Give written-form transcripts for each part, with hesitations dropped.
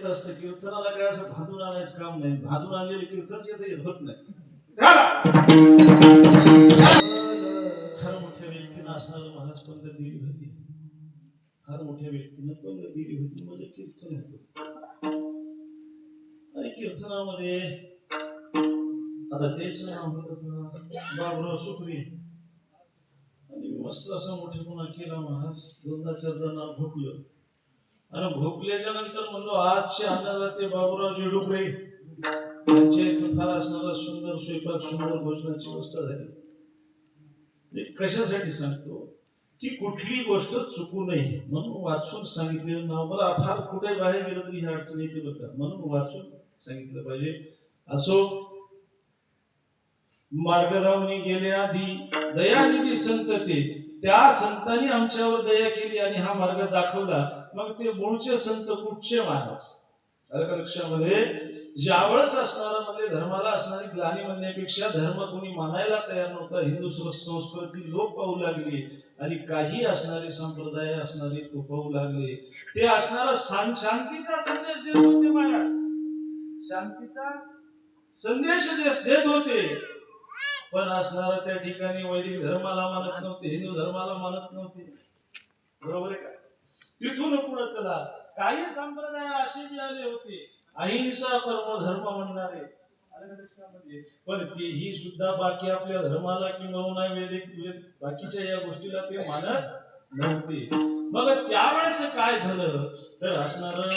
असतं कीर्तनाला काय असं भांडून आणायचं काम नाही. भांडून आणलेले कीर्तन होत नाही. फार मोठ्या व्यक्तीनं असणारं महाराज पंगत दिली होती. फार मोठ्या व्यक्तीनं पंगत दिली होती. म्हणजे कीर्तन होतं आणि कीर्तनामध्ये आता तेच नाव होतं बाबुराव सुखरी आणि मस्त असा मोठेपणा केला महाराज. दोनदा चारदा नाव भोगलं आणि भोगल्याच्या नंतर म्हणलो आजचे अन्नदाते बाबुराव जेडुकरे यांच्या इथं फार असणारा सुंदर स्वयंपाक सुंदर भोजनाची व्यवस्था झाली. कशासाठी सांगतो की कुठली गोष्ट चुकू नये म्हणून वाचून सांगितलेलं नाव. मला फार कुठे बाहेर गेलं तरी ह्या अडचण येते बघा, म्हणून वाचून सांगितलं पाहिजे. असो मार्गदावनी गेल्या आधी दयानिधी संत ते त्या संतांनी आमच्यावर दया केली आणि हा मार्ग दाखवला. मग ते मूळचे संत कुठचे महाराज लक्षामध्ये ज्यावेळेस असणारा म्हणजे धर्माला असणारी ग्लानी म्हणण्यापेक्षा धर्म कोणी मानायला तयार नव्हता. हिंदू संस्कृती लोप पाहू लागली आणि काही असणारे संप्रदाय असणारे पाहू लागले. ते असणारा शांतीचा संदेश देत होते महाराज. शांतीचा संदेश देत होते पण असणारा त्या ठिकाणी वैदिक धर्माला मानत नव्हते, हिंदू धर्माला मानत नव्हते. बरोबर आहे का? तिथून पुढे चला काही संप्रदाय असे मिळाले होते अहिंसा परम धर्म म्हणणारे, पण तेही सुद्धा बाकी आपल्या धर्माला किंवा वैदिक बाकीच्या या गोष्टीला ते मानत नव्हते. मग त्यावेळेस काय झालं तर असणार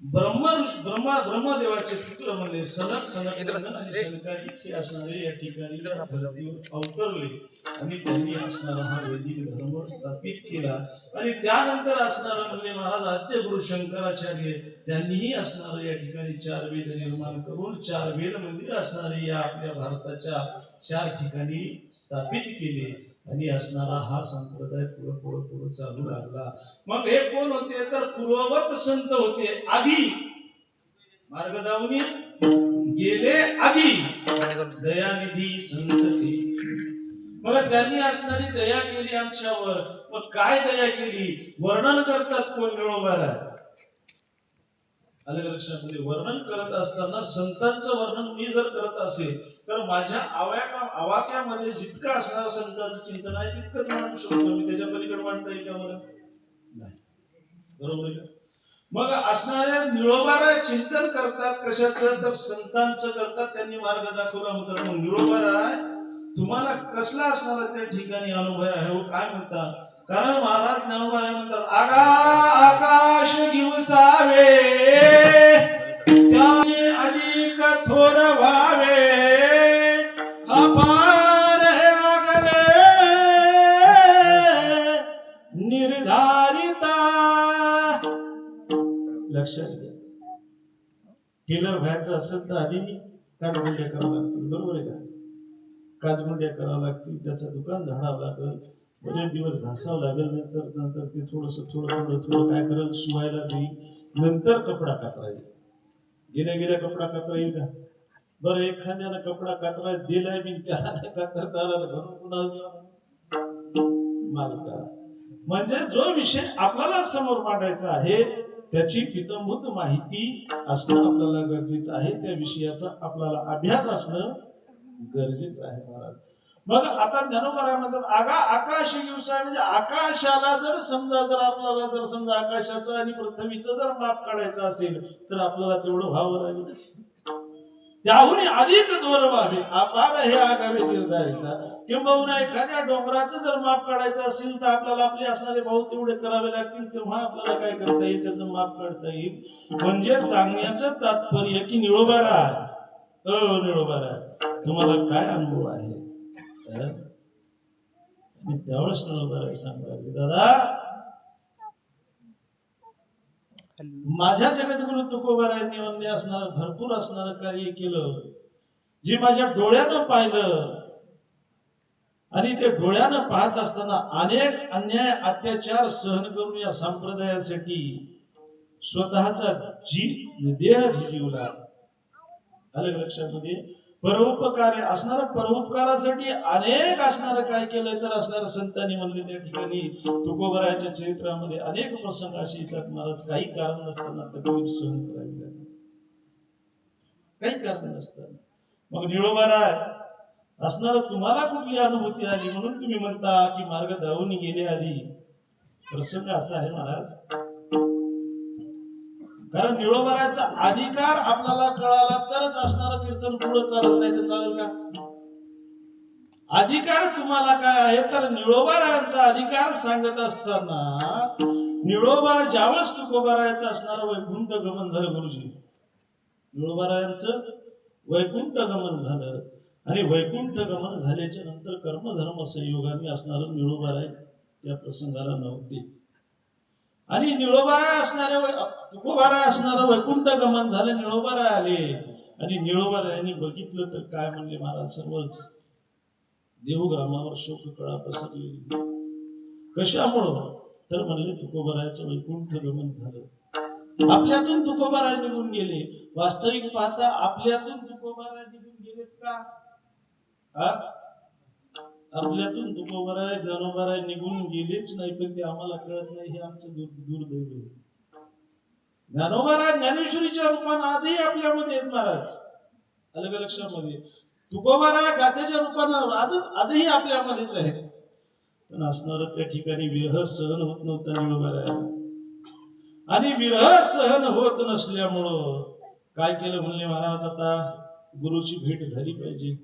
ब्रह्मदेवाचे पुत्र म्हणजे सनक आणि सनकादिक असणारे या ठिकाणी अवतरले आणि त्यांनी असणारा हा वैदिक धर्म स्थापित केला. आणि त्यानंतर असणारा म्हणजे महाराज आद्य गुरु शंकराचार्य त्यांनीही असणारं या ठिकाणी 4 वेद निर्माण करून 4 वेद मंदिर असणारे या आपल्या भारताच्या 4 ठिकाणी स्थापित केले आणि असणारा हा संप्रदाय पुढे चालू लागला. मग हे कोण होते तर पूर्ववत संत होते. आधी मार्गदावनी गेले आधी दयानिधी संत ते. मग त्यांनी असणारी दया केली आमच्यावर. मग काय दया केली वर्णन करतात कोण मिळवणारा अलग लक्षामध्ये. वर्णन करत असताना संतांचं वर्णन मी जर करत असेल तर माझ्या आवाक्यामध्ये जितकं असणारं संतांचं चिंतन आहे तितकंच मांडू शकतो मी. त्याच्या पलीकडे मांडता येईल का मला? नाही. बरोबर आहे का? मग असणाऱ्या निळोबारा चिंतन करतात कशाचं तर संतांचं करतात. त्यांनी मार्ग दाखवला म्हणतात. मग निळोबारा तुम्हाला कसला असणारा त्या ठिकाणी अनुभव आहे हो काय म्हणतात? कारण महाराज ज्ञानोबा म्हणतात आगा आकाश गिवसावे त्याने अधिक थोर व्हावे अपार हे आगवे निर्धारिता. लक्षात घ्या टेलर व्हायचं असेल तर आधी काजगुंड्या करावं लागतील. बरोबर आहे का? काजगुंड्या करावं लागतील, त्याचं दुकान झाडावं लागेल, बरेच दिवस घासावं लागेल. नंतर ते थोडं काय करेल शिवायला देईल, नंतर कपडा कातरा येईल. गेल्या कपडा कातरा येईल का? बरं एखाद्यानं कपडा कातरा दिलाय मी त्याला नाही कातरता आला तर घरून कुणाला मालका. म्हणजे जो विषय आपल्याला समोर मांडायचा आहे त्याची पितंभूत माहिती असणं आपल्याला गरजेचं आहे. त्या विषयाचा आपल्याला अभ्यास असणं गरजेचं आहे महाराज. मग आता ज्ञानोबा म्हणतात आगा आकाश दिवसा म्हणजे आकाशाला जर समजा आपल्याला जर समजा आकाशाचं आणि पृथ्वीचं जर माप काढायचं असेल तर आपल्याला तेवढं व्हावं लागेल. त्याहून अधिक दूर व्हावे अपार हे आगावे निर्धारिता. किंबहुना एखाद्या डोंगराचं जर माप काढायचं असेल तर आपल्याला आपले असणारे भाऊ तेवढे करावे लागतील. तेव्हा आपल्याला काय करता येईल त्याचं माप काढता येईल. म्हणजे सांगण्याचं तात्पर्य की निळोबारा निळोबारा तुम्हाला काय अनुभव आहे. त्यावेळेस निळोबारा सांगा दादा माझ्या जगद्गुरु तुकोबारायांनी वंदे असणार भरपूर असणारं कार्य केलं जे माझ्या डोळ्यानं पाहिलं. आणि ते डोळ्यानं पाहत असताना अनेक अन्याय अत्याचार सहन करून या संप्रदायासाठी स्वतःचा देह झिजवला. अलग लक्षामध्ये परोपकार असणारा, परोपकारासाठी अनेक असणारं काय केलंय तर असणाऱ्या संतांनी म्हणले त्या ठिकाणी तुकोबरायाच्या चरित्रामध्ये अनेक प्रसंग असे येतात महाराज, काही कारण नसताना तकलीफ सहन करावी लागली, काही कारण नसताना. मग निळोबाराय असणार तुम्हाला कुठली अनुभूती आली म्हणून तुम्ही म्हणता की मार्ग धावून गेले आधी. प्रसंग असा आहे महाराज, कारण निळोबाराचा अधिकार आपल्याला कळाला तरच असणारं कीर्तन पुढे चालत, नाही तर चालेल का? अधिकार तुम्हाला काय आहे तर निळोबारायांचा अधिकार सांगत असताना निळोबार ज्यावेळेस तुकोबारायाचं असणारं वैकुंठ गमन झालं गुरुजी, निळोबारायांचं वैकुंठ गमन झालं आणि वैकुंठ गमन झाल्याच्या नंतर कर्मधर्म संयोगाने असणारं निळोबाराय त्या प्रसंगाला नव्हते आणि निळोबाराय असणारे तुकोबाराय असणारं वैकुंठ गमन झालं, निळोबाराय आले आणि निळोबारायांनी बघितलं तर काय म्हणले महाराज, सर्व देवग्रामावर शोक कळा पसरलेली. कशामुळं तर म्हणले तुकोबारायचं वैकुंठ गमन झालं, आपल्यातून तुकोबाराय निघून गेले. वास्तविक पाहता आपल्यातून तुकोबाराय निघून गेलेत का? आपल्यातून तुकोबाराय ज्ञानोबाराय निघून गेलेच नाही, पण ते आम्हाला कळत नाही, हे आमचं दुर्दैव आहे. ज्ञानोबाराय ज्ञानेश्वरीच्या रूपाने आजही आपल्यामध्ये आहेत महाराज, अलग लक्षामध्ये. तुकोबाराय गाथेच्या रूपाने आजही आपल्यामध्येच आहेत, पण असणार त्या ठिकाणी विरह सहन होत नव्हता निळोबारायाला आणि विरह सहन होत नसल्यामुळं काय केलं म्हणले महाराज, आता गुरुची भेट झाली पाहिजे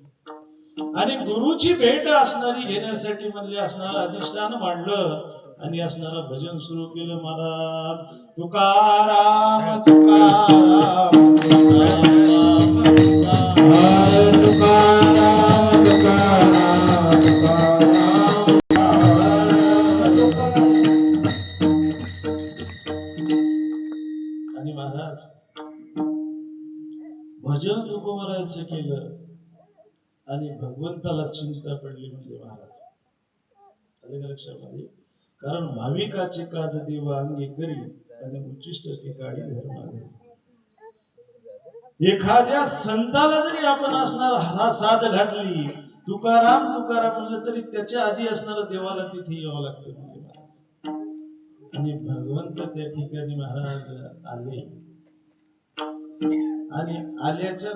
आणि गुरुची भेट असणारी घेण्यासाठी म्हणले असणारं अधिष्ठान मांडलं आणि असणारं भजन सुरू केलं महाराज. तुकाराम तुकाराम तुकाराम तुकाराम तुकाराम आणि महाराज भजन तुकोबरायचं केलं आणि भगवंताला चिंता पडली म्हणजे महाराज, आले लक्षामध्ये. कारण भाविकाचे काज देव अंगी करी आणि उच्चिष्ट ते काळी धर्म. एखाद्या संताला जरी आपण असणार हा साध घातली तुकाराम तुकाराम म्हणलं तरी त्याच्या आधी असणारा देवाला तिथे यावं लागतं म्हणजे महाराज. आणि भगवंत त्या ठिकाणी महाराज आले आणि आल्याच्या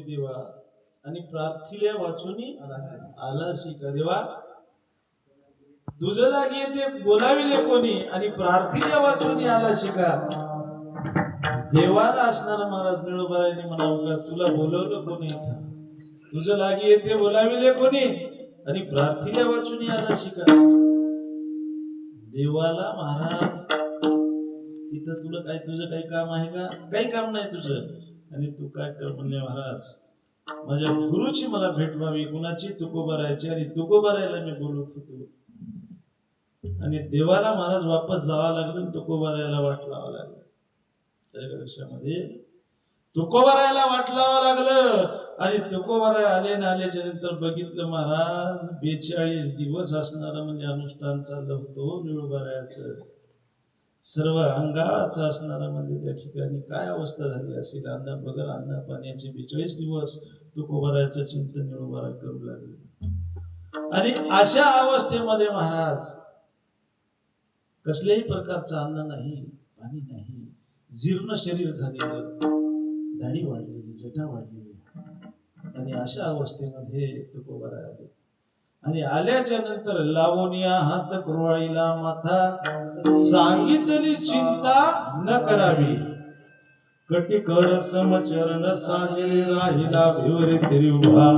देवा आणि प्रार्थिल्या वाचूनी आलासी का देवा. तुझं लागी ते बोलाविले कोणी आणि प्रार्थिल्या वाचूनी आलासी का. देवाला असणारा महाराज निळोबारायांनी म्हणावं का तुला बोलवलं कोणी, तुझं लागी येते बोलाविले कोणी आणि प्रार्थिल्या वाचूनी आलासी का. देवाला महाराज इथं तुला काय तुझं काही काम आहे का, काही काम नाही तुझं, आणि तू काय कर म्हणले महाराज माझ्या गुरुची मला भेट व्हावी. कुणाची, तुकोबारायची. आणि तुकोबारायला मी बोलत होतो आणि देवाला महाराज वापस जावं लागलं, तुकोबारायला वाट लावावं लागलं. लक्षामध्ये तुकोबारायला वाट लावावं लागलं आणि तुकोबाराय आले ना आल्याच्या नंतर बघितलं महाराज 42 दिवस असणारा म्हणजे अनुष्ठान चाललं होतं निळोबारायाचं. सर्व अंगाचा असणारा म्हणजे त्या ठिकाणी काय अवस्था झाली असेल. अन्न बगर अन्न पाण्याचे 42 दिवस तुकोबारायचं चिंतन निळोबारा करू लागले. आणि अशा अवस्थेमध्ये महाराज कसल्याही प्रकारचं अन्न नाही, पाणी नाही, जीर्ण शरीर झालेलं, दाढी वाढलेली, जटा वाढलेली. आणि अशा अवस्थेमध्ये तुकोबारा आले. आणि आल्याच्या नंतर लावोनिया हात कुरवाळीला माथा, सांगितली चिंता न करावी, कटी कर समचरण साजे राहिला भिवरे तरी उभा,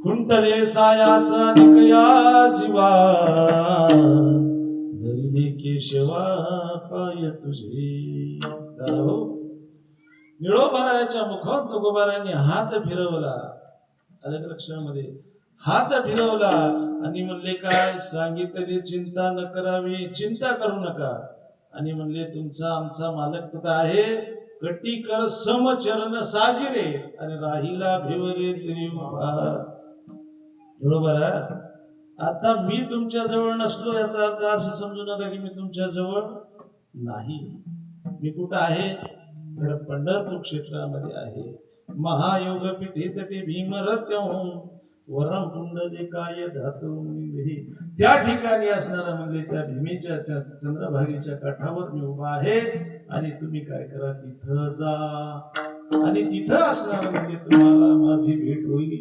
खुंटले सायाचा निकया जीवा, धरिले केशवा पाय तुझे. हो, निळोबाराच्या मुखात तुकोबारांनी हात फिरवला. अलग लक्षामध्ये हात फिरवला आणि म्हणले काय, सांगितले चिंता न करावी, चिंता करू नका. आणि म्हणले तुमचा आमचा मालक कुठं आहे, कटी कर समचरण साजिरे आणि राहिला भिवरे तरी निळोबारा, आता मी तुमच्या जवळ नसलो याचा अर्थ असं समजू नका की मी तुमच्या जवळ नाही. मी कुठं आहे तर पंढरपूर क्षेत्रामध्ये आहे. महायोग पीठे तटे भीमरत्यं वरम पुंडलिकाय धातू, त्या ठिकाणी असणारा म्हणजे त्या भीमेच्या त्या चंद्रभागेच्या काठावर मी उभा आहे. आणि तुम्ही काय करा, तिथं जा आणि तिथं असणारा म्हणजे तुम्हाला माझी भेट होईल.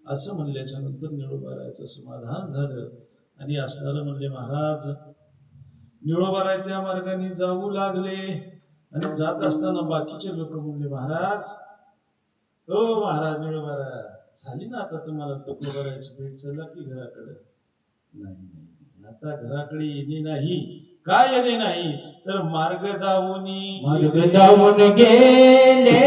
असं म्हणल्याच्या नंतर निळोबारायचं समाधान झालं. आणि असणारं म्हणले महाराज, निळोबाराय त्या मार्गाने जाऊ लागले. आणि जात असताना बाकीचे लोक म्हणले महाराज, हो महाराज निळोबारा झाली ना आता तुम्हाला तुकोबारायची भेट, चला की घराकडे. नाही, आता घराकडे येणे नाही. काय येणे नाही तर मार्ग दावून गेले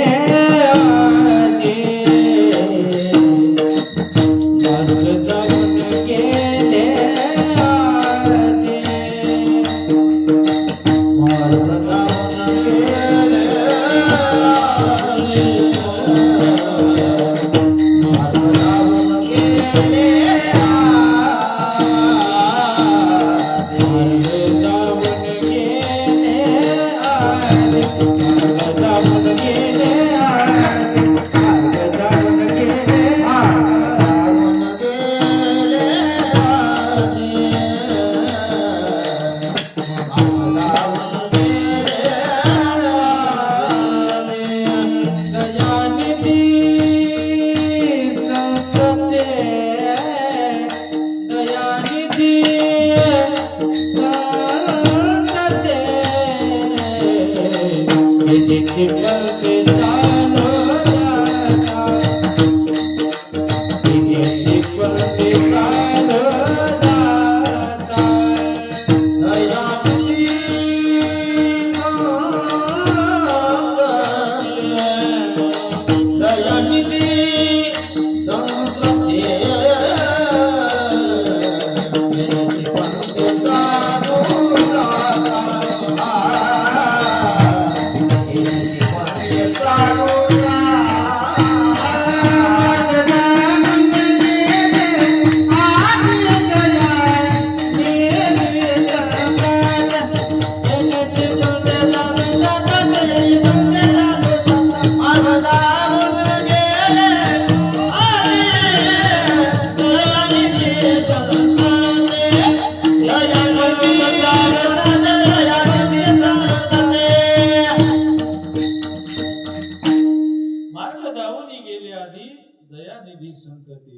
दयानिधी संतती.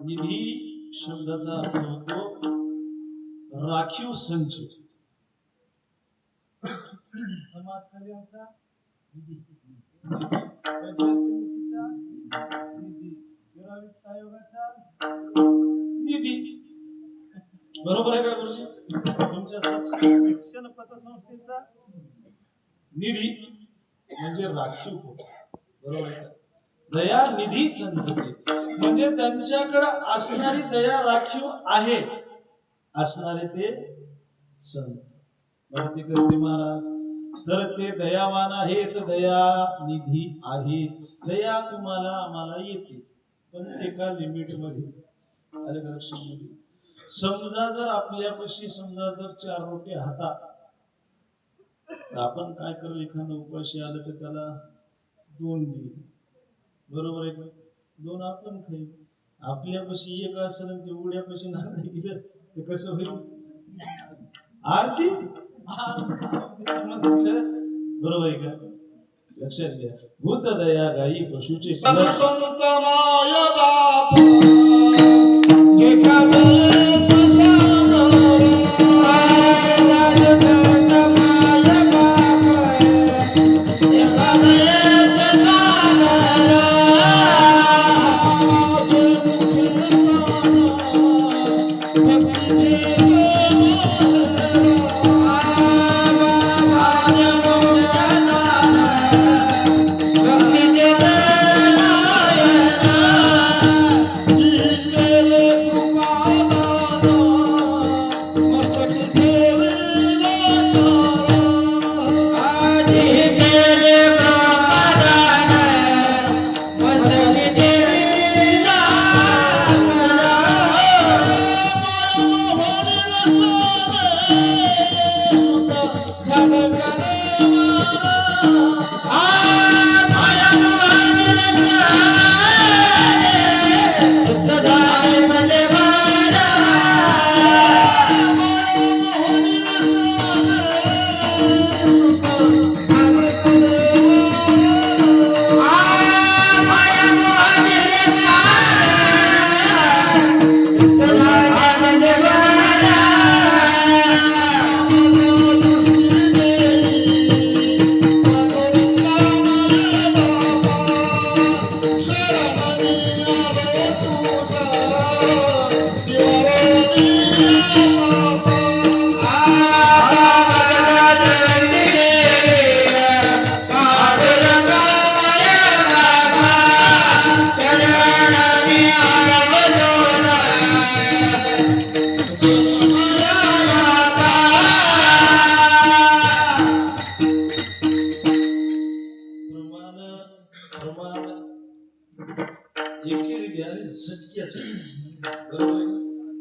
निधी शब्दाचा अर्थ होतो राखीव संच. समाज कल्याणचा निधी, पंचायत समितीचा निधी, वित्त आयोगाचा निधी. बरोबर आहे का गुरुजी? तुमच्या शिक्षण पतसंस्थेचा निधी म्हणजे राखीव. बरोबर आहे का? दया निधी संतती म्हणजे त्यांच्याकडे असणारी दया राखीव आहे, असणारे ते संत. ते कसे महाराज, तर ते दयावान आहेत, दया निधी आहेत. दया तुम्हाला आम्हाला येते पण एका लिमिट मध्ये. अलग लक्षामध्ये समजा जर आपल्यापाशी समजा जर 4 रोटे हातात तर आपण काय करू, एखादं उपाशी आलं तर त्याला 2 देऊ, बरोबर आहे का? 2 आपण खाईल. आपल्यापाशी एक असेल आणि ते उड्यापाशी नाही गेलं ते कसं होईल? आरती बरोबर आहे का? लक्षात घ्या. भूतदया गायी पशुचे संत माय बाप जे कालेच सागर संत माय बाप जे कालेच सागर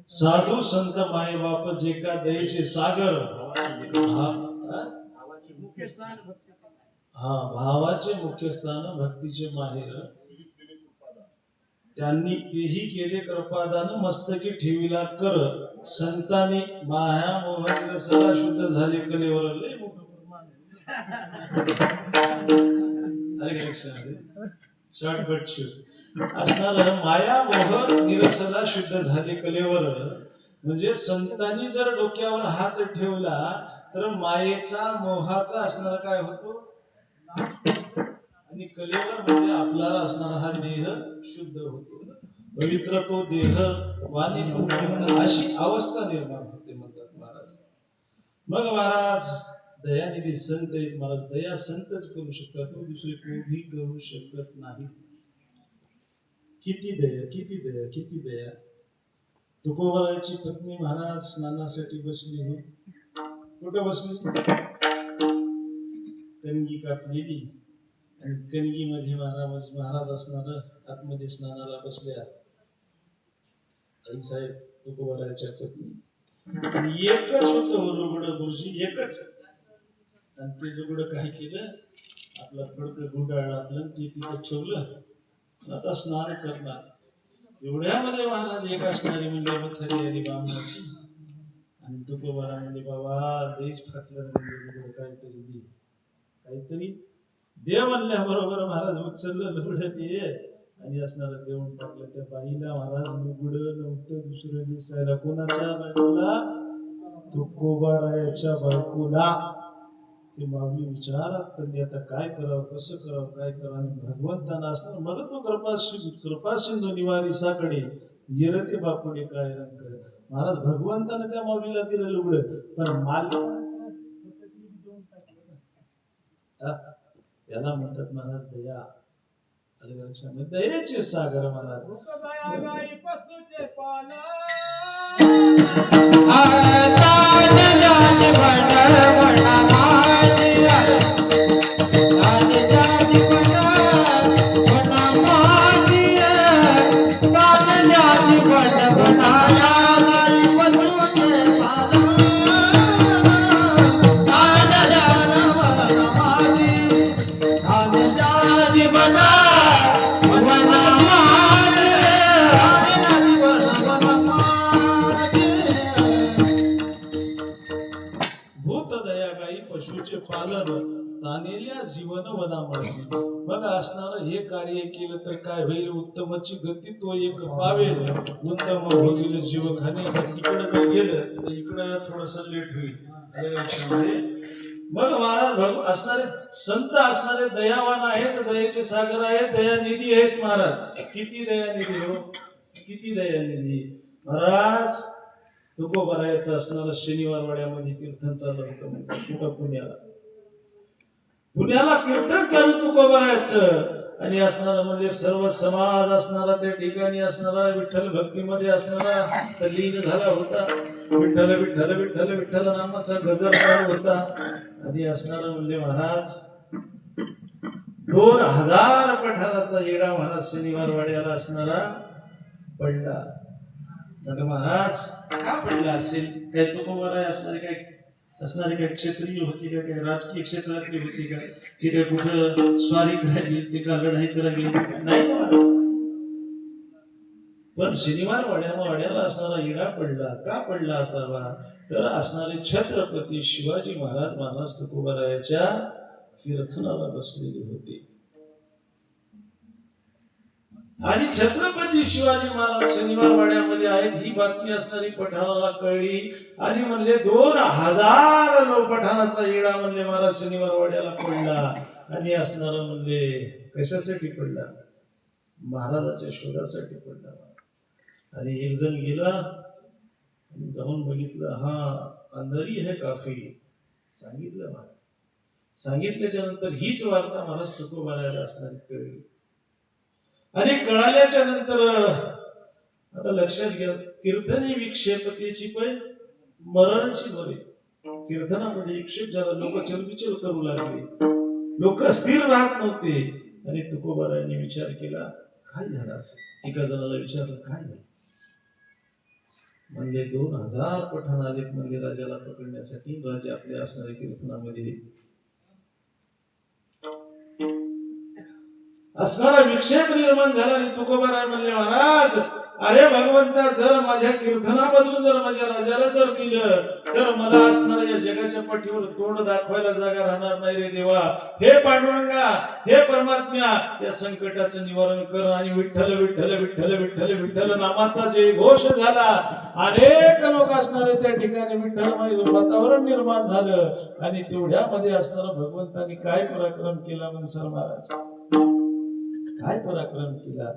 साधू संत माय बाप जे का दयेचे सागर, भावाचे मुख्य स्थान भक्तीचे माहेर, त्यांनी तेही केले कृपादान, मस्तकी ठेविला कर संतांनी माया मोहन सदा शुद्ध झाले कलेवर. लय शॉर्टकट असणार माया मोह निरसदा शुद्ध झाले कलेवर. म्हणजे संतांनी जर डोक्यावर हात ठेवला तर मायेचा मोहाचा असणार काय होतो, आणि कलेवर म्हणजे आपल्याला असणारा हा देह शुद्ध होतो, पवित्र तो देह वाणी अशी अवस्था निर्माण होते म्हणतात महाराज. मग महाराज दयानिधी संत आहेत महाराज. दया संतच करू शकतात, तो दुसरे कोणी करू शकत नाही. किती दया, किती दया, किती दया. तुकोबाराची पत्नी महाराज स्नानासाठी बसली हो. कुठं बसली? कणगी कापलेली आणि कणगीमध्ये महाराज असणार आतमध्ये स्नानाला बसल्या. आई साहेब तुकोबाराच्या पत्नी. आणि एकच होतं लुगडं गुरुजी, एकच. आणि ते लुगडं काय केलं, आपलं फडकं गुंडाळलं आपलं, ते तिथं ठेवलं. आता स्नान करणार. एवढ्यामध्ये महाराज एक असणारी म्हणजे मथारी आली बामणाची. आणि तुकोबारा म्हणजे बाबा देश फाटलं म्हणजे काहीतरी दे, काहीतरी देव म्हणल्याबरोबर महाराज उचललं लुगडं ते आणि असणार देऊन टाकलं. त्या बाईला महाराज लुगडं नव्हतं दुसरं दिसायला. कोणाच्या बायकोला? तुकोबारायाच्या बायकोला. ते माऊली विचारात पडली, आता काय करावं, कसं करावं, काय करावं. आणि भगवंताना असणार मग तो कृपा सिंधू निवारी साकडे येरते बापुडे काय रंग. महाराज भगवंतानं त्या माऊलीला दिलं लुगडं, पण माल त्याला म्हणतात महाराज दया. दयेचे सागर महाराज. आता भूत दयागाई पशुचे पालन तानेल्या जीवन वनामासी. बघा असणार हे कार्य केलं तर काय होईल, उत्तमची गती तो एक पावेल, उत्तम होईल जीवखाने. तिकडे जर गेलं तर इकडं थोडस लेट होईल. आलं का लक्षामध्ये? मग महाराज असणारे संत असणारे दयावान आहेत, दयेचे सागर आहेत, दयानिधी आहेत महाराज. किती दयानिधी हो, किती दयानिधी महाराज. तुकोबारायचं असणारं शनिवार वाड्यामध्ये कीर्तन चालू होतं. कुठं पुण्याला कीर्तन चालू तुकोबारायचं. आणि असणारा म्हणजे सर्व समाज असणारा त्या ठिकाणी असणारा विठ्ठल भक्तीमध्ये असणारा तल्लीन झाला होता. विठ्ठल विठ्ठल विठ्ठल विठ्ठल नामाचा गजर चालू होता. आणि असणारा म्हणजे महाराज 2000 पठाराचा येडा महाराज शनिवार वाड्याला असणारा पडला. तर महाराज का पडला असेल? काय तुकोबाराय असणारी काय क्षत्रिय होती का, काय राजकीय क्षेत्रातली होती का, ती काय कुठं स्वारी करायला गेली का, लढाई करायला गेली का? नाही ना महाराज. पण शनिवार वाड्याला असणारा इडा पडला. का पडला असावा? तर असणारे छत्रपती शिवाजी महाराज तुकोबारायाच्या कीर्तनाला बसलेले होते. आणि छत्रपती शिवाजी महाराज शनिवार वाड्यामध्ये आहेत ही बातमी असणारी पठाणाला कळली. आणि म्हणले 2000 पठाणाचा येडा म्हणले महाराज शनिवार वाड्याला पडला. आणि असणारा म्हणले कशासाठी पडला? महाराजाच्या शोधासाठी पडला. आणि एक जण गेला आणि जाऊन बघितलं, हा अंधारी है काफी. सांगितलं महाराज. सांगितल्याच्या नंतर हीच वार्ता महाराज तुकोबारायाला असणारी कळली. आणि कळाल्याच्या नंतर आता लक्षात घ्या, कीर्तनी विक्षेपतेची पण मरणची बरे. कीर्तनामध्ये विक्षेप झाला, लोक चलबिचल करू लागले, लोक स्थिर राहत नव्हते. आणि तुकोबारायांनी विचार केला काय झालं असेल. एका जणाला विचारलं काय झालं. म्हणले 2000 पठाण आलेत म्हणले राजाला पकडण्यासाठी. राजा आपल्या असणाऱ्या कीर्तनामध्ये असणारा विक्षेप निर्माण झाला. आणि तुकोबाराय म्हणले महाराज अरे भगवंता, जर माझ्या कीर्तनामधून जर माझ्या राजाला जर केलं तर मला असणाऱ्या या जगाच्या पाठीवर तोंड दाखवायला जागा राहणार नाही रे देवा. हे पांडुरंगा, हे परमात्म्या, या संकटाचं निवारण कर. आणि विठ्ठल विठ्ठल विठ्ठल विठ्ठल विठ्ठल नामाचा जे घोष झाला, अनेक लोक असणारे त्या ठिकाणी विठ्ठलमय वातावरण निर्माण झालं. आणि तेवढ्यामध्ये असणारा भगवंतानी काय पराक्रम केला म्हणजे महाराज, काय पराक्रम केला.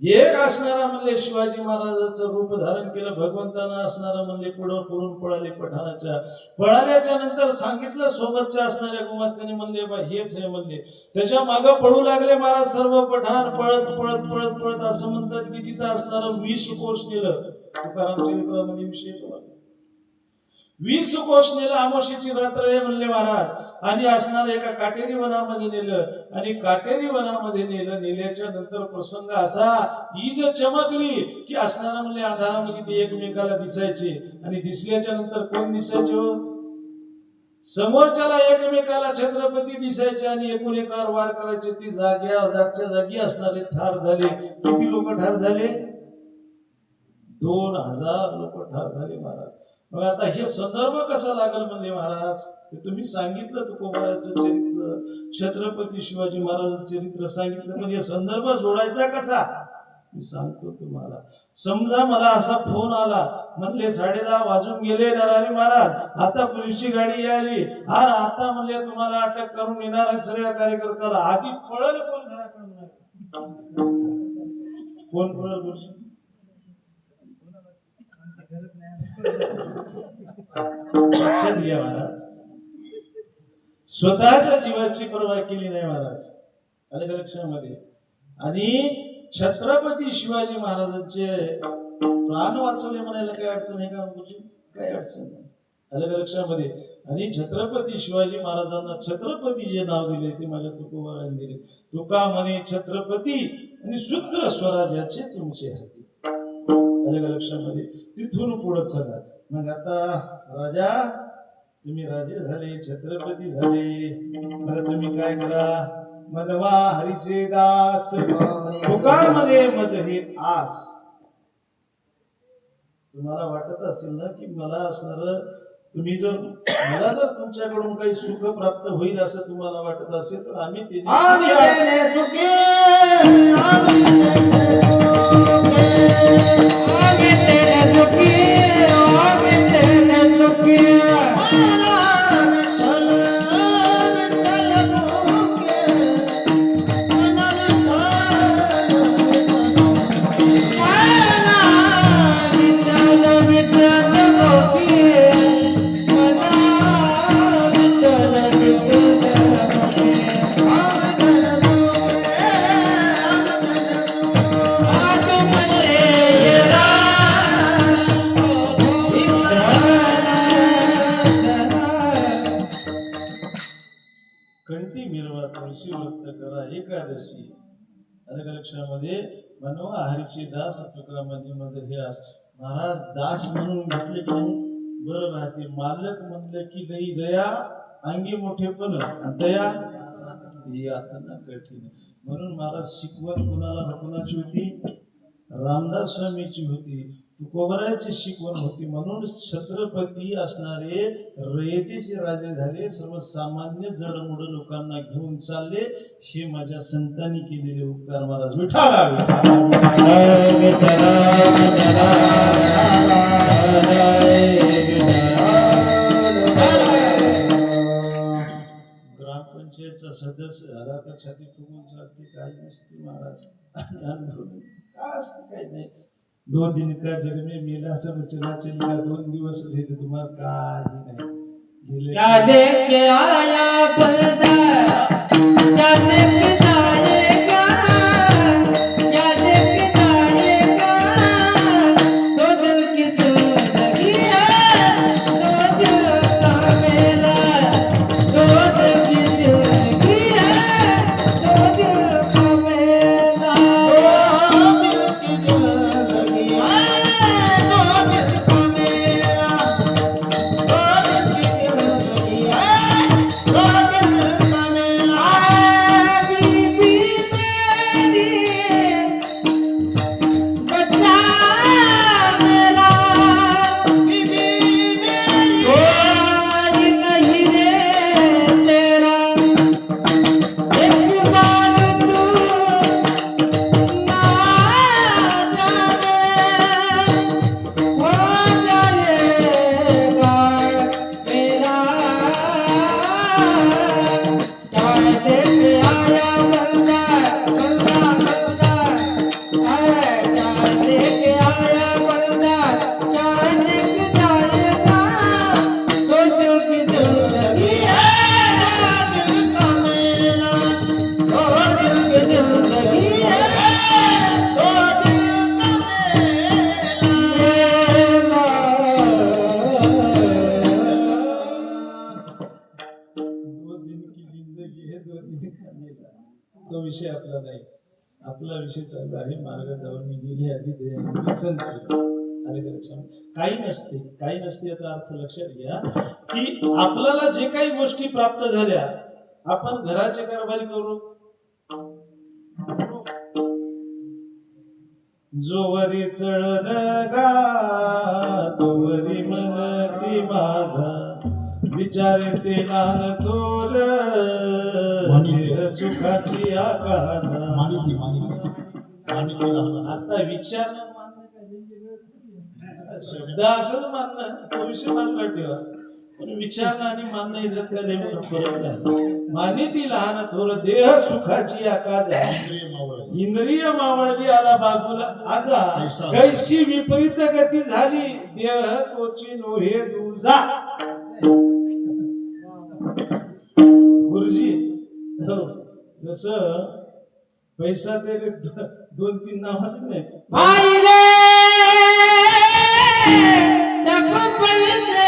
एक असणारा म्हणले शिवाजी महाराजाचं रूप धारण केलं भगवंतानं. असणारा म्हणले पुढं पुरून पळाले पठाणाच्या. पळाल्याच्या नंतर सांगितलं सोबतच्या असणाऱ्या गुमास्त्याने म्हणले बा हेच आहे म्हणले. त्याच्या मागं पळू लागले महाराज सर्व पठाण. पळत पळत पळत पळत असं म्हणतात की तिथं असणारं 20 कोस नेलं. तुकाराम चरित्रामध्ये विषय येतो. 20 कोस नेलं. आमोशीची रात्र आहे म्हणले महाराज. आणि असणाऱ्या एका काटेरी वनामध्ये नेलं. आणि काटेरी वनामध्ये नेल्याच्या नंतर प्रसंग असा, ईज चमकली की असणारा म्हणले अंधारामध्ये ते एकमेकाला दिसायचे. आणि दिसल्याच्या नंतर कोण दिसायचे हो? समोरच्याला एकमेकाला छत्रपती दिसायचे. आणि एकूण एकावर वार करायचे. ती जागच्या जागी असणारे ठार झाले. किती लोक ठार झाले? 2000 लोक ठार झाले महाराज. मग आता हे संदर्भ कसा लागल म्हणले महाराज. तुम्ही सांगितलं तुकोबारायचं चरित्र, छत्रपती शिवाजी महाराजांचं चरित्र सांगितलं, पण हे संदर्भ जोडायचा कसा मी सांगतो तुम्हाला. समजा मला असा फोन आला म्हणले 10:30 वाजून गेले नरहरी महाराज, आता पोलीसची गाडी आली आणि आता म्हणले तुम्हाला अटक करून येणार आहेत सगळ्या कार्यकर्त्याला. आधी पळल कोण घराकडून? कोण पळल बोल? लक्षात घ्या महाराज, स्वतःच्या जीवाची पर्वा केली नाही महाराज. आले का लक्षामध्ये? आणि छत्रपती शिवाजी महाराजांचे प्राण वाचवले म्हणायला काही अडचण आहे का? काय अडचण नाही. अलग लक्षामध्ये. आणि छत्रपती शिवाजी महाराजांना छत्रपती जे नाव दिले ते माझ्या तुकोबारांनी दिले. तुका म्हणे छत्रपती आणि सूत्र स्वराज्याचे तुमचे हाती. अलग लक्षामध्ये. तिथून पुढे चला. मग आता राजा तुम्ही राजे झाले, छत्रपती झाले, मग तुम्ही काय करा, मनवा हरीचे दास, तुका म्हणे मज हे आस. तुम्हाला वाटत असेल ना की मला असणार, तुम्ही जर मला जर तुमच्याकडून काही सुख प्राप्त होईल असं तुम्हाला वाटत असेल तर आम्ही ते आम्ही देणे सुखी, आम्ही देणे सुखी, आम्ही देणे सुखी. कंठी मिरवा तुळशी वृत्त करा एकादशी. अलग लक्षामध्ये मनवा हरीचे दास तुका म्हणजे माझं हे आस. महाराज दास म्हणून घेतले की बरं राहते, मालक म्हणलं की लई जया अंगी मोठेपण आणि दया ही आता ना कठीण. म्हणून महाराज शिकवण कुणाला कुणाची होती, रामदास स्वामीची होती, तुकोबरायाची शिकवण होती. म्हणून छत्रपती असणारे रयतेचे राजे झाले, सर्वसामान्य जडमुड लोकांना घेऊन चालले. हे माझ्या संतांनी केलेले उपकार. महाराज विठाला ग्रामपंचायतचा सदस्य झाला तर छाती फुगून चालते, काही नसते महाराज. काय असते काही नाही. 2 दिन का जग में मेला सब चला चलेगा, 2 दिवसच हे तर तुम्हाला काही नाही. गेले क्या लेके आया बंदा, क्या लेके जाएगा, क्या लेके जाएगा. 2 दिन की जिंदगी है, 2 दिन का मेला. 2 दिन की जिंदगी है, 2 दिन का मेला. 2 दिन की जिंदगी है, 2 दिन का मेला. 2 दिन की जिंदगी है, 2 दिन का मेला. बीबी मेरी बच्चा मेरा, बीबी मेरी कोई नहीं रे तेरा. एक बार तू ना जाने हो जाएगा मेरा. क्या लेके आया बंदा, बंदा बंदा है. क्या लेके आया बंदा, क्या लेके जाएगा. 2 दिन की जिंदगी है, 2 दिन का मेला. 2 दिन की जिंदगी है, 2 दिन का मेला. 2 दिन की जिंदगी है, 2 दिन का मेला. तो विषय आपला नाही. आपला विषय चालू आहे मार्गावर गेली आधी दयाने संत. आले का लक्षात? काही नसते, काही नसते याचा अर्थ लक्षात घ्या की आपल्याला जे काही गोष्टी प्राप्त झाल्या, आपण घराचे कारभारी करू. जोवरी चळन गा तोवरी मनती माझा, विचारे ते लाल तोर देह सुखाची आकाजा. आता विचार शब्द असं मानणं तो विषय मानला ठेवा, पण विचारणं आणि मानणं याच्यात काही मोठा फरक नाही. मानिती लहान थोर देह सुखाची आकाजा, इंद्रिय मावळली आला बागुला आजा. कैशी विपरीत गती झाली, देह तोची नोहे दुजा. गुरुजी हो, जसं पैसा ते 2-3 नावात नाही. भाई रे जब पैसे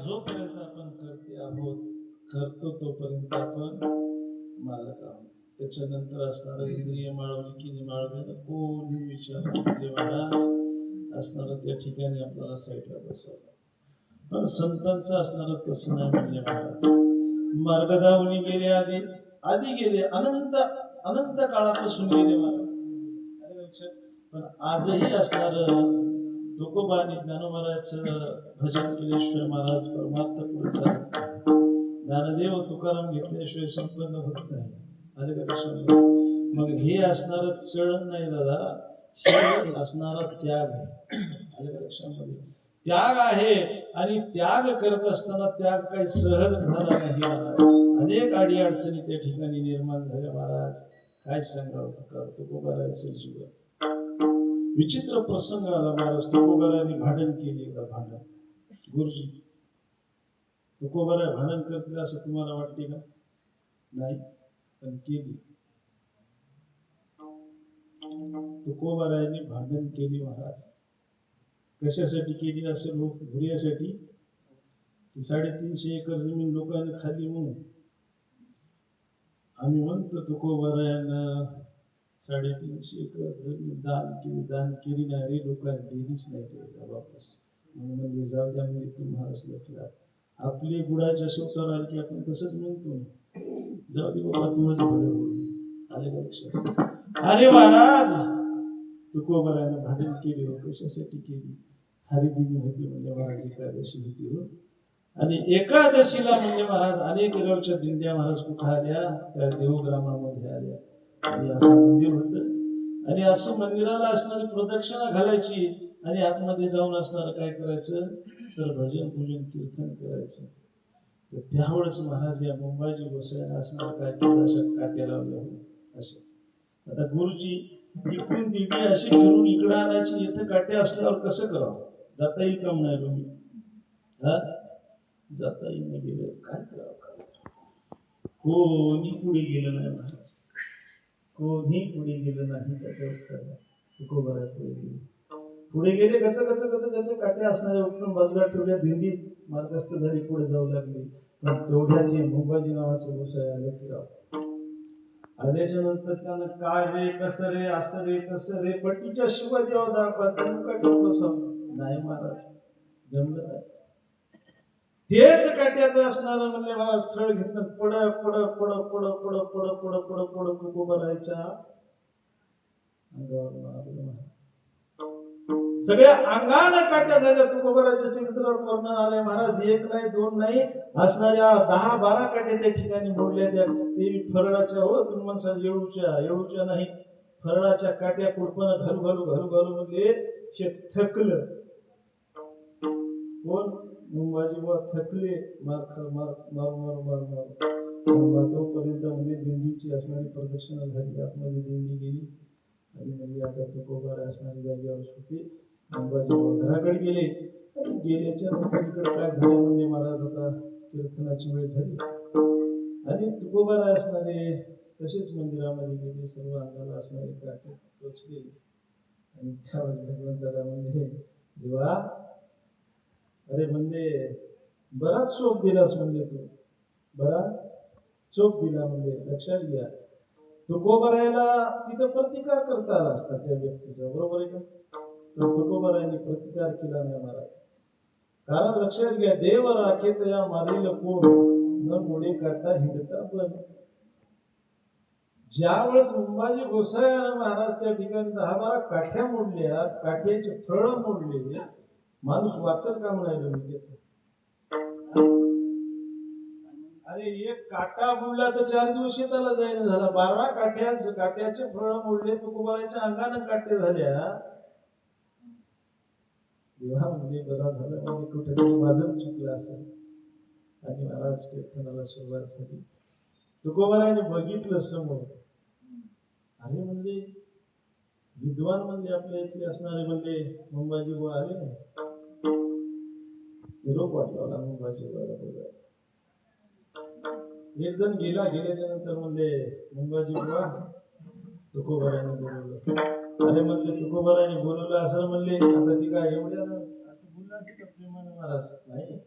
जोपर्यंत आपण करते आहोत करतो तोपर्यंत आपण मालक आहोत. त्याच्यानंतर असणारं इंद्रिय माळवली की नाही माळवलेलं कोणी विचार आपले महाराज असणारं त्या ठिकाणी आपल्याला साईडला बसवलं. पण संतांचं असणारं तसं नाही म्हणले महाराज. मार्गदावनी गेले आधी आधी गेले अनंत अनंत काळापासून गेले महाराज. पण आजही असणार तुकोबा आणि ज्ञानोबाराचं भजन केल्याशिवाय महाराज परमार्थ पुढे चालत नाही. ज्ञानदेव तुकाराम घेतल्याशिवाय संपन्न होत नाही. आले का लक्षात? मग हे असणारं चळण नाही दादा, हे असणारा त्याग आहे. आले का लक्षामध्ये? त्याग आहे आणि त्याग करत असताना त्याग काही सहज झाला नाही महाराज. अनेक अडी अडचणी त्या ठिकाणी निर्माण झाल्या महाराज. काय सांगावं तुकोबाराचं जीवन. विचित्र प्रसंग आला महाराज. तुकोबारांनी भांडण केली एकदा भांडण. गुरुजी तुकोबारा भांडण करतील असं तुम्हाला वाटते का? नाही, पण केली. तुकोबारायांनी भांडण केली महाराज. कशासाठी केली असेल? लोक भुर्यासाठी. 350 एकर जमीन लोकांनी खाली म्हणून आम्ही म्हणतो तुकोबारायांना 350 एकर जमीन दान केली नाही रे. लोकांनी दिलीच नाही केली वापस. म्हणून म्हणजे जाऊ द्या म्हणजे तुम्हाला लटला. आपली गुडाच्या शेवटावर आली की आपण तसंच म्हणतो, जाऊ दे बाबा तुझंच बरं होईल. आले का लक्षात? अरे महाराज तुकोबारानं भांडण केली हो. कशासाठी केली? हरिदिनी होती म्हणजे महाराज एकादशी होती हो. आणि एकादशीला म्हणजे महाराज अनेक गावच्या दिंड्या महाराज कुठं आल्या? त्या देवग्रामामध्ये आल्या. आणि असं मंदिर होतं आणि असं मंदिराला असणारी प्रदक्षिणा घालायची आणि आतमध्ये जाऊन असणारं काय करायचं तर भजन पूजन कीर्तन करायचं. तर त्यावेळेस महाराज या मुंबईची गोसायला असणार काय केलं? अशा काट्या लावल्या अशा. आता गुरुजी इकडून दिंडी अशी फिरून इकडं आणायची. इथं काट्या असल्यावर कसं करावं? जाता येईल का म्हणाय तुम्ही? हा, जाता येईल नाही गेलं काय करावं? कोणी पुढे गेलं नाही महाराज. कोणी पुढे गेलं नाही. त्याच्यावर तुकोबारा पुढे गेले. पुढे गेले गच गच गच गच काट्या असणाऱ्या उठून बाजूला ठेवल्या. दिंडी मार्गस्थ झाली, पुढे जाऊ लागली. पण तेवढ्यात हे मुंबाजी नावाचं गोसाई आलं की आल्याच्या नंतर त्यानं काय रे कसं रे असं रे तसं रे पट्टीच्या शिवाय द्यावं दाखवा नाही महाराज, जमलं नाही. तेच काट्याचं असणारं म्हणले महाराज फळ घेतलं. पड पड पड पड पड पड पड पड पड तुकोबाराच्या अंगावर मारलं. सगळ्या अंगानं काट्या झाल्या. तुकोबाराच्या चरित्रावर वर्णन आलंय महाराज. एक नाही दोन नाही असणाऱ्या 10-12 काट्या त्या ठिकाणी मोडल्या. त्या देवी फरळाच्या हो तुम्ही म्हणसा येळूच्या नाही फरळाच्या काट्या कुरपण घालू घालू घालू घालू म्हणजे थकलं. कोण? मुंबाजी बुवा थकले. मार मार मार मार मार मार तोपर्यंत म्हणजे दिंडीची असणारी प्रदक्षिणा झाली. आतमध्ये दिंडी गेली आणि म्हणजे आता तुकोबारा असणारी जागेवर होती. मुंबाजी बुवा घराकडे गेले. गेल्याच्या नंतर इकडे काय झालं म्हणजे महाराज आता कीर्तनाची वेळ झाली आणि तुकोबारा असणारे तसेच मंदिरामध्ये गेले. सर्व अंगाला असणारे काटे टोचले आणि त्यावेळेस भगवंताला म्हणजे देवा अरे म्हणजे बराच शोक दिलास म्हणजे तू बरा चोप दिला म्हणजे लक्षात घ्या तुकोबरायला तिथं प्रतिकार करता आला असता त्या व्यक्तीचा, बरोबर आहे का? तर तुकोबरायांनी प्रतिकार केला नाही महाराज. कारण लक्षात घ्या देव राखे तया मारील कोण न मुळे काटा हिंडता पण. ज्यावेळेस मुंबाजी गोसाव्यानं महाराज त्या ठिकाणी 10-12 काठ्या मोडल्या, काठ्याचे फळ मोडले, माणूस वाचल का म्हणायला मी तिथे. अरे एक काटा मोडला तर 4 दिवशी त्याला जायला झाला. 12 काट्याचे फळ मोडले, तुकोबाराच्या अंगानं काटे झाल्या. तेव्हा म्हणजे बरा झालं म्हणजे कुठेतरी माझं चुकलं असेल आणि महाराज कीर्तनाला सुरुवात झाली. तुकोबाराने बघितलं समोर. अरे म्हणजे विद्वान म्हणजे आपल्या इथले असणारे म्हणजे मुंबाजी बुवा आले नाही. निरोप वाटला मुंबाजी बुवा. एक जण गेल्याच्या नंतर म्हणले मुंबाजी बुवा तुकोबाराने बोलवलं. अरे म्हणले तुकोबाराने बोलवलं असं म्हणले. आता ती काय एवढ्या असं बोलला की प्रेमाने महाराज नाही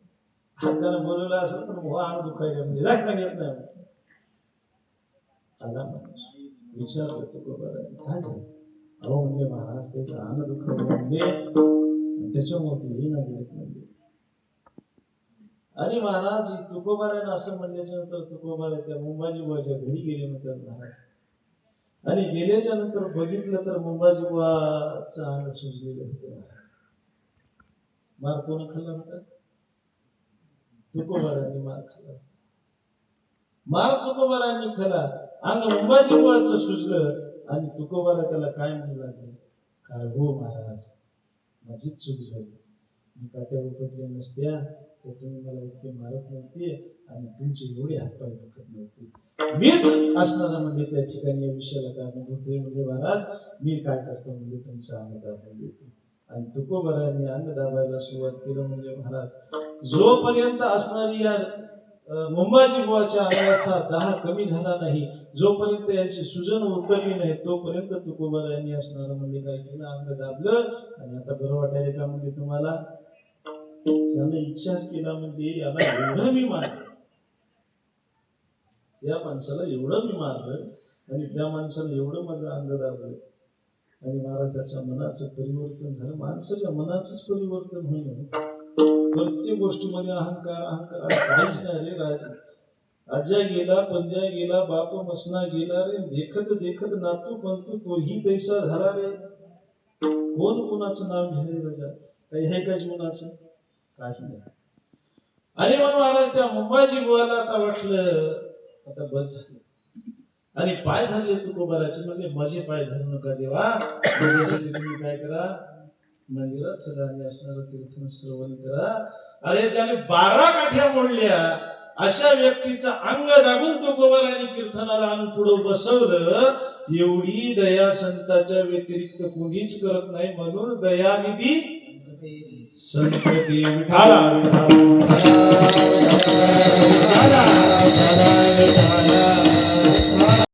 त्याला बोलवलं असं पण अंग दुखायला म्हणजे दाखला घेत नाही. आला माणूस विचारलं तुकोबाराने काय झालं. अहो म्हणले महाराज त्याचं अंग दुखायला म्हणले त्याच्यामुळे हे नाही गेलेत म्हणले. आणि महाराज तुकोबाराने असं म्हणल्याच्या नंतर तुकोबारा त्या मुंबाजी बुवाच्या घरी गेले म्हणतात महाराज. आणि गेल्याच्या नंतर बघितलं तर मुंबाजी बुवाचं अंग सुजलेलं होतं. मार कोण खाल्ला म्हणतात तुकोबारांनी मार खाल्ला. मार तुकोबारांनी खाल्ला. अंग मुंबाजी बुवाचं सुजलं आणि तुकोबारा त्याला काय म्हणू लागले. काय हो महाराज माझीच चूक झाली. मी काट्या उपटल्या नसत्या तर तुम्ही मला इतके मारत नव्हते आणि तुमचे एवढे हातपाय दुखत नव्हते. मीच असणारा म्हणजे त्या ठिकाणी या विषयाला कारण होते म्हणजे महाराज मी काय करतो म्हणजे तुमचा अंग दाबून देतो. आणि तुकोबारांनी अंग दाबायला सुरुवात केलं म्हणजे महाराज जोपर्यंत असणारी या मुंबाजी बुवाच्या अंगाचा दाह कमी झाला नाही, जोपर्यंत यांची सुजन उतरली नाही तोपर्यंत तुकोबारांनी असणारं म्हणजे काय केलं अंग दाबलं. आणि आता बरं वाटायला का म्हणजे तुम्हाला. त्यानं इच्छा केला म्हणजे याला एवढं मी मारलं, या माणसाला एवढं मी मारलं आणि त्या माणसाला एवढं माझं अंग दाबलं. आणि महाराज त्याच्या मनाचं परिवर्तन झालं. माणसाच्या मनाचंच परिवर्तन होईल. प्रत्येक गोष्टीमध्ये अहंकार अहंकार काहीच नाही रे राज. आजा गेला पंजा गेला बाप मसना गेला रे. देखत देखत नातू पंतू तोही तैसा झाला रे. कोण कोणाचं नाव घ्यायला राजा काही आहे का जीवनाचं काही नाही. आणि मग महाराज त्या मुंबाजी बुवाला आता वाटलं आता बस झालं आणि पाय धरले तुकोबाराचे. म्हणजे माझे पाय धरू नका देवा, माझ्यासाठी तुम्ही काय करा मंदिरात चला आणि असणारं कीर्तन श्रवण करा. अरे ज्याने 12 काठ्या मोडल्या अशा व्यक्तीचं अंग दाबून तुकोबाराने कीर्तनाला आणून पुढं बसवलं. एवढी दया संताच्या व्यतिरिक्त कोणीच करत नाही. म्हणून दयानिधी संत देव विठाला विठाला